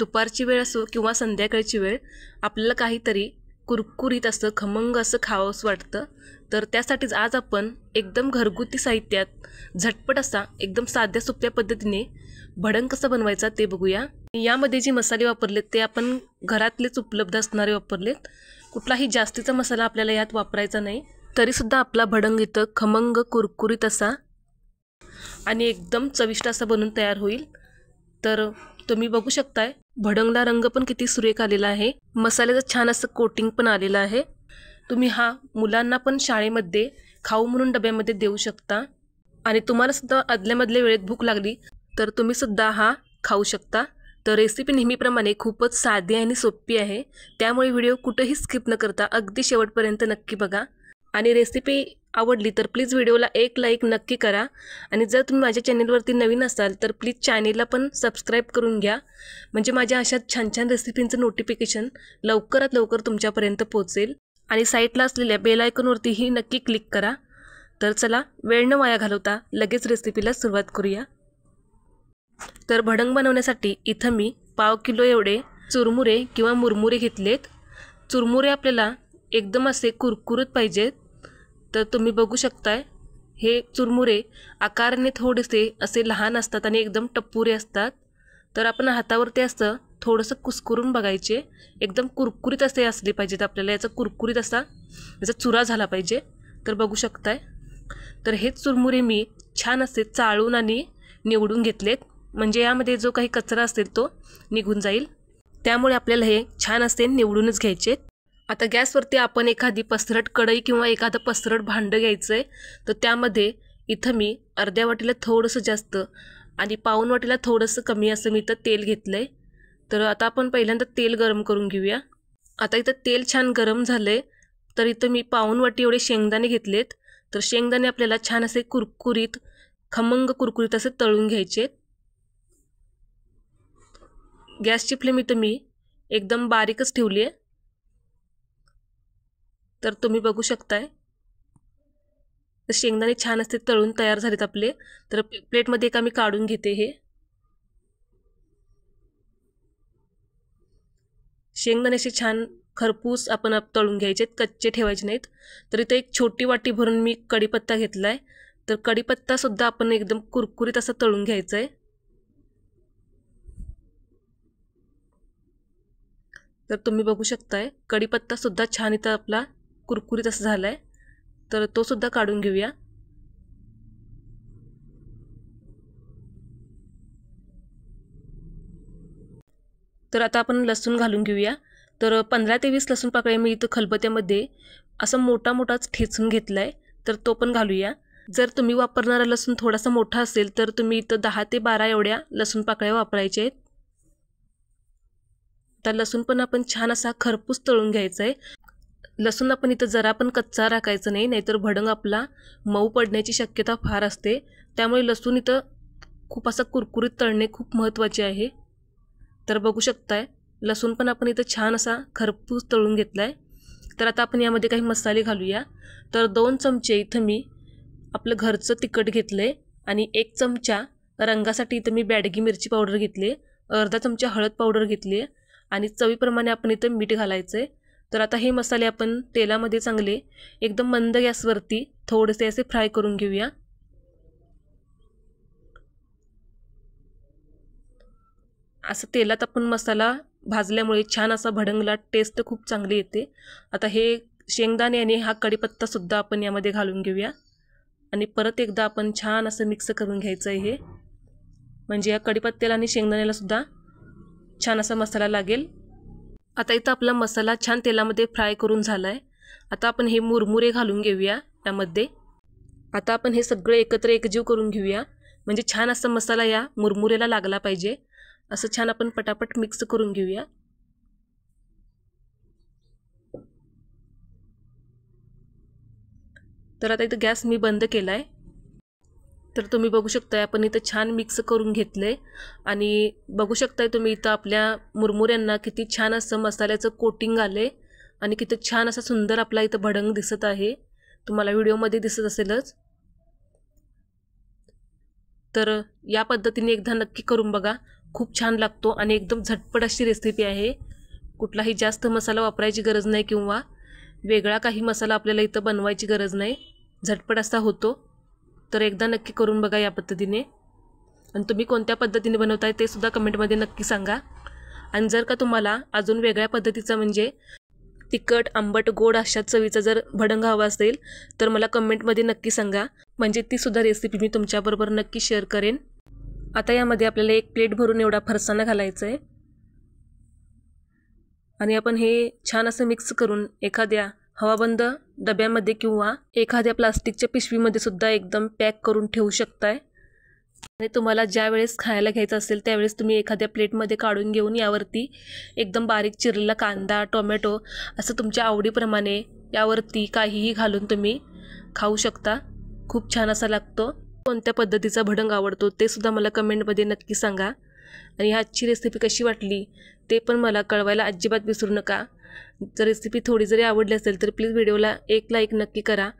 दुपारची वेळ असो किंवा संध्याकाळची वेळ आपल्याला काहीतरी कुरकुरीत असं खमंग असं खावंसं वाटतं। तर त्यासाठीच आज आपण एकदम घरगुती साहित्यात झटपट असा एकदम साध्या सोप्या पद्धतीने भडंग कसं बनवायचा ते बघूया। यामध्ये जे मसाले वापरलेत ते आपण घरातलेच उपलब्ध असणारे वापरलेत। कुठलाही जास्तीचा मसाला आपल्याला यात वापरायचा नाही। तरी सुद्धा आपला भडंग इथं खमंग कुरकुरीत असा आणि एकदम चविष्ट असा बनून तयार होईल। तर तुम्ही बघू शकताय भडंगला रंग पण किती सुरेख आलेला आहे, मसाल्याचं छान असं कोटिंग पण आलेलं आहे। तुम्ही हा मुलांना पण शाळेमध्ये खाऊ म्हणून डब्यामध्ये देऊ शकता आणि तुम्हाला सुद्धा आदल्यामधल्या वेळेत भूक लागली तर तुम्ही सुद्धा हा खाऊ शकता। तर रेसिपी नेहमीप्रमाणे खूपच साधी आणि सोपी आहे, त्यामुळे व्हिडिओ कुठेही स्किप न करता अगदी शेवटपर्यंत नक्की बघा। आणि रेसिपी आवडली तर प्लीज व्हिडिओला एक लाईक नक्की करा आणि जर तुम्ही माझ्या चॅनलवरती नवीन असाल तर प्लीज चॅनलला पण सबस्क्राईब करून घ्या, म्हणजे माझ्या अशा छान छान रेसिपींचं नोटिफिकेशन लवकरात लवकर तुमच्यापर्यंत पोहोचेल। आणि साईडला असलेल्या बेल आयकॉनवरतीही नक्की क्लिक करा। तर चला वेळ न वाया घालवता लगेच रेसिपीला सुरुवात करूया। तर भडंग बनवण्यासाठी इथं मी पाव किलो एवढे चुरमुरे किंवा मुरमुरे घेतलेत। चुरमुरे आपल्याला एकदम असे कुरकुरीत पाहिजेत। तर तुम्ही बघू शकताय हे चुरमुरे आकाराने थोडेसे असे लहान असतात आणि एकदम टप्पुरे असतात। तर आपण हातावरती असं थोडंसं कुस्करून बघायचे, एकदम कुरकुरीत असे असले पाहिजेत आपल्याला, याचा कुरकुरीत असा याचा चुरा झाला पाहिजे। तर बघू शकताय तर हे चुरमुरे मी छान असे चाळून आणि निवडून घेतलेत, म्हणजे यामध्ये जो काही कचरा असेल तो निघून जाईल, त्यामुळे आपल्याला हे छान असे निवडूनच घ्यायचे। आता गॅसवरती आपण एखादी पसरट कढई किंवा एखादं पसरट भांडं घ्यायचं आहे। तर त्यामध्ये इथं मी अर्ध्या वाटीला थोडंसं जास्त आणि पाऊण वाटीला थोडंसं कमी असं मी इथं तेल घेतलं आहे। तर आता आपण पहिल्यांदा तेल गरम करून घेऊया। आता इथं तेल छान गरम झालं आहे, तर इथं मी पाऊण वाटी एवढे शेंगदाणे घेतलेत। तर शेंगदाणे आपल्याला छान असे कुरकुरीत खमंग कुरकुरीत असे तळून घ्यायचे। गॅसची फ्लेम इथं मी एकदम बारीकच ठेवली आहे। तर तुम्ही बघू शकताय तर शेंगदाणे छान असे तळून तयार झालेत आपले। तर प्लेटमध्ये एका मी काढून घेते। हे शेंगदाणे असे छान खरपूस आपण तळून घ्यायचे, कच्चे ठेवायचे नाहीत। तर इथे एक छोटी वाटी भरून मी कढीपत्ता घेतलाय। तर कढीपत्ता सुद्धा आपण एकदम कुरकुरीत असा तळून घ्यायचा आहे। तर तुम्ही बघू शकताय कढीपत्ता सुद्धा छान इथं आपला कुरकुरीत असं झालाय। तर तो सुद्धा काढून घेऊया। तर आता आपण लसूण घालून घेऊया। तर 15 ते 20 लसूण पाकळ्या मी इथं खलबत्त्यामध्ये असं मोठा मोठाच ठेचून घेतलाय, तर तो पण घालूया। जर तुम्ही वापरणारा लसूण थोडासा मोठा असेल तर तुम्ही इथं 10 ते 12 एवढ्या लसूण पाकळ्या वापरायच्या आहेत। तर लसूण पण आपण छान असा खरपूस तळून घ्यायचा आहे। लसूण आपण इथं जरा पण कच्चा राखायचा नाही, नाहीतर भडंग आपला मऊ पडण्याची शक्यता फार असते, त्यामुळे लसूण इथं खूप असा कुरकुरीत तळणे खूप महत्त्वाचे आहे। तर बघू शकताय लसूण पण आपण इथं छान असा खरपूस तळून घेतलाय। तर आता आपण यामध्ये काही मसाले घालूया। तर 2 चमचे इथं मी आपलं घरचं तिखट घेतलंय आणि 1 चमचा रंगासाठी इथं मी बॅडगी मिरची पावडर घेतली, अर्धा चमचा हळद पावडर घेतली आणि चवीप्रमाणे आपण इथं मीठ घालायचंय। तर आता हे मसाले आपण तेलामध्ये चांगले एकदम मंद गॅसवरती थोडेसे असे फ्राय करून घेऊया। असं तेलात आपण मसाला भाजल्यामुळे छान असा भडंगला टेस्ट खूप चांगली येते। आता हे शेंगदाणे आणि हा कढीपत्ता सुद्धा आपण यामध्ये घालून घेऊया आणि परत एकदा आपण छान असं मिक्स करून घ्यायचं आहे हे, म्हणजे या कढीपत्त्याला आणि शेंगदाण्याला सुद्धा छान असा मसाला लागेल। आता इथं आपला मसाला छान तेलामध्ये फ्राय करून झालाय। आता आपण हे मुरमुरे घालून घेऊया यामध्ये। आता आपण हे सगळं एकत्र एकजीव करून घेऊया, म्हणजे छान असा मसाला या मुरमुरेला लागला पाहिजे। असं छान आपण पटापट मिक्स करून घेऊया। तर आता इथं गॅस मी बंद केलाय। तर तुम्ही बघू शकताय आपण इथं छान मिक्स करून घेतलंय आणि बघू शकताय तुम्ही इथं आपल्या मुरमुऱ्यांना किती छान असं मसाल्याचं कोटिंग आले आणि किती छान असा सुंदर आपला इथं भडंग दिसत आहे, तुम्हाला व्हिडिओमध्ये दिसत असेलच। तर या पद्धतीने एकदा नक्की करून बघा, खूप छान लागतो आणि एकदम झटपट अशी रेसिपी आहे. कुठलाही जास्त मसाला वापरायची गरज नाही किंवा वेगळा काही मसाला आपल्याला इथं बनवायची गरज नाही. झटपट असा होतो. तर एकदा नक्की करून बघा या पद्धतीने. आणि तुम्ही कोणत्या पद्धतीने बनवताय ते सुद्धा कमेंटमध्ये नक्की सांगा. आणि जर का तुम्हाला अजून वेगळ्या पद्धतीचं म्हणजे तिखट, आंबट, गोड अशा चवीचा जर भडंग हवा असेल तर मला कमेंटमध्ये नक्की सांगा. म्हणजे ती सुद्धा रेसिपी मी तुमच्याबरोबर नक्की शेअर करेन. आता यामध्ये आपल्याला 1 प्लेट भरून एवढा फरसाणा घालायचा आहे. आणि आपण हे छान असं मिक्स करून एखाद्या हवाबंद डब्यामध्ये किंवा एखाद्या प्लास्टिकच्या पिशवीमध्ये सुद्धा एकदम पॅक करून ठेवू शकताय. आणि तुम्हाला ज्या वेळेस खायला घ्यायचं असेल त्यावेळेस तुम्ही एखाद्या प्लेटमध्ये काढून घेऊन यावरती एकदम बारीक चिरलेला कांदा, टोमॅटो असं तुमच्या आवडीप्रमाणे यावरती काहीही घालून तुम्ही खाऊ शकता. खूप छान असा लागतो. कोणत्या पद्धतीचा भडंग आवडतो ते सुद्धा मला कमेंटमध्ये नक्की सांगा. आणि आजची रेसिपी कशी वाटली ते पण मला कळवायला अजिबात विसरू नका. जर रेसिपी थोडी जरी आवडली असेल तर प्लीज व्हिडिओला 1 लाईक नक्की करा.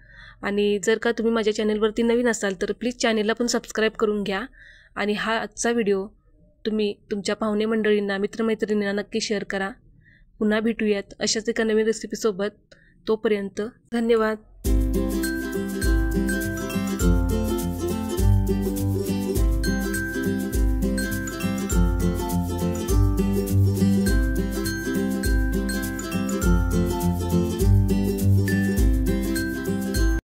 आणि जर का तुम्ही माझ्या चॅनलवरती नवीन असाल तर प्लीज चॅनलला पण सबस्क्राईब करून घ्या. आणि हा आजचा व्हिडिओ तुम्ही तुमच्या पाहुणे मंडळींना, मित्रमैत्रिणींना नक्की शेअर करा. पुन्हा भेटूयात अशाच एका नवीन रेसिपीसोबत. तोपर्यंत धन्यवाद.